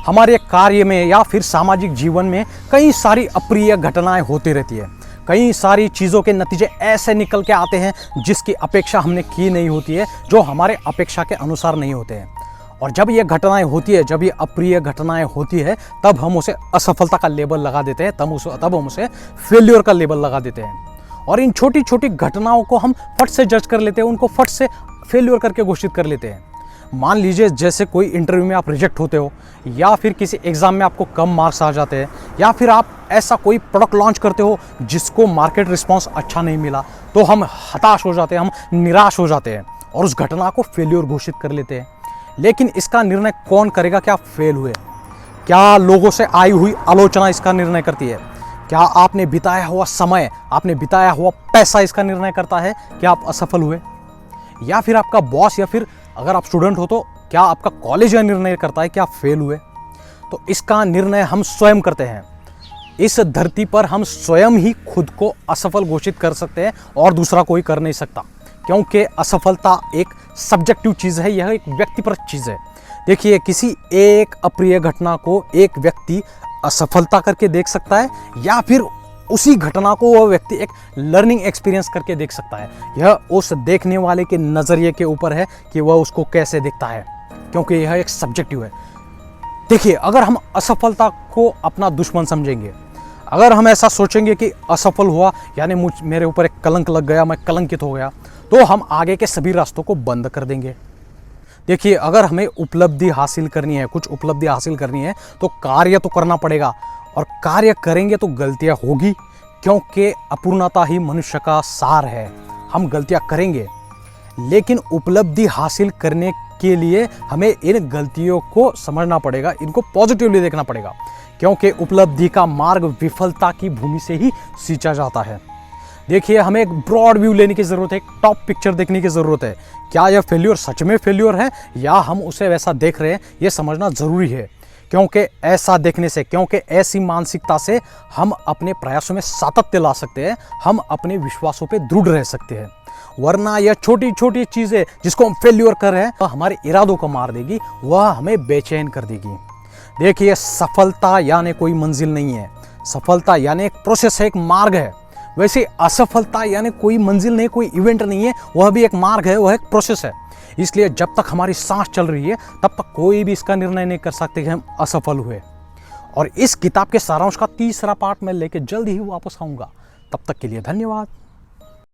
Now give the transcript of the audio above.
हमारे कार्य में या फिर सामाजिक जीवन में कई सारी अप्रिय घटनाएं होती रहती है। कई सारी चीज़ों के नतीजे ऐसे निकल के आते हैं जिसकी अपेक्षा हमने की नहीं होती है, जो हमारे अपेक्षा के अनुसार नहीं होते हैं। और जब ये घटनाएं होती है, जब ये अप्रिय घटनाएं होती है, तब हम उसे असफलता का लेबल लगा देते हैं, तब हम उसे फेल्योर का लेबल लगा देते हैं। और इन छोटी छोटी घटनाओं को हम फट से जज कर लेते हैं, उनको फट से फेल्योर करके घोषित कर लेते हैं। मान लीजिए जैसे कोई इंटरव्यू में आप रिजेक्ट होते हो, या फिर किसी एग्ज़ाम में आपको कम मार्क्स आ जाते हैं, या फिर आप ऐसा कोई प्रोडक्ट लॉन्च करते हो जिसको मार्केट रिस्पांस अच्छा नहीं मिला, तो हम हताश हो जाते हैं, हम निराश हो जाते हैं और उस घटना को फेल्योर घोषित कर लेते हैं। लेकिन इसका निर्णय कौन करेगा कि आप फेल हुए? क्या लोगों से आई हुई आलोचना इसका निर्णय करती है? क्या आपने बिताया हुआ समय, आपने बिताया हुआ पैसा इसका निर्णय करता है कि आप असफल हुए? या फिर आपका बॉस, या फिर अगर आप स्टूडेंट हो तो क्या आपका कॉलेज यह निर्णय करता है कि आप फेल हुए? तो इसका निर्णय हम स्वयं करते हैं। इस धरती पर हम स्वयं ही खुद को असफल घोषित कर सकते हैं और दूसरा कोई कर नहीं सकता, क्योंकि असफलता एक सब्जेक्टिव चीज़ है, यह एक व्यक्तिपरक चीज़ है। देखिए, किसी एक अप्रिय घटना को एक व्यक्ति असफलता करके देख सकता है, या फिर उसी घटना को वह व्यक्ति एक लर्निंग एक्सपीरियंस करके देख सकता है। यह उस देखने वाले के नज़रिए के ऊपर है कि वह उसको कैसे देखता है, क्योंकि यह एक सब्जेक्टिव है। देखिए, अगर हम असफलता को अपना दुश्मन समझेंगे, अगर हम ऐसा सोचेंगे कि असफल हुआ यानी मेरे ऊपर एक कलंक लग गया, मैं कलंकित हो गया, तो हम आगे के सभी रास्तों को बंद कर देंगे। देखिए, अगर हमें उपलब्धि हासिल करनी है, कुछ उपलब्धि हासिल करनी है, तो कार्य तो करना पड़ेगा, और कार्य करेंगे तो गलतियां होगी, क्योंकि अपूर्णता ही मनुष्य का सार है। हम गलतियां करेंगे, लेकिन उपलब्धि हासिल करने के लिए हमें इन गलतियों को समझना पड़ेगा, इनको पॉजिटिवली देखना पड़ेगा, क्योंकि उपलब्धि का मार्ग विफलता की भूमि से ही सींचा जाता है। देखिए, हमें एक ब्रॉड व्यू लेने की ज़रूरत है, एक टॉप पिक्चर देखने की ज़रूरत है। क्या यह फेल्योर सच में फेल्योर है, या हम उसे वैसा देख रहे हैं, ये समझना ज़रूरी है। क्योंकि ऐसा देखने से, क्योंकि ऐसी मानसिकता से हम अपने प्रयासों में सातत्य ला सकते हैं, हम अपने विश्वासों पे दृढ़ रह सकते हैं। वरना यह छोटी छोटी चीज़ें जिसको हम फेल्योर कर रहे हैं, वह हमारे इरादों को मार देगी, वह हमें बेचैन कर देगी। देखिए, सफलता यानी कोई मंजिल नहीं है, सफलता यानी एक प्रोसेस है, एक मार्ग है। वैसे असफलता यानी कोई मंजिल नहीं, कोई इवेंट नहीं है, वह भी एक मार्ग है, वह एक प्रोसेस है। इसलिए जब तक हमारी सांस चल रही है, तब तक कोई भी इसका निर्णय नहीं कर सकते कि हम असफल हुए। और इस किताब के सारांश का तीसरा पार्ट मैं लेके जल्द ही वापस आऊँगा। तब तक के लिए धन्यवाद।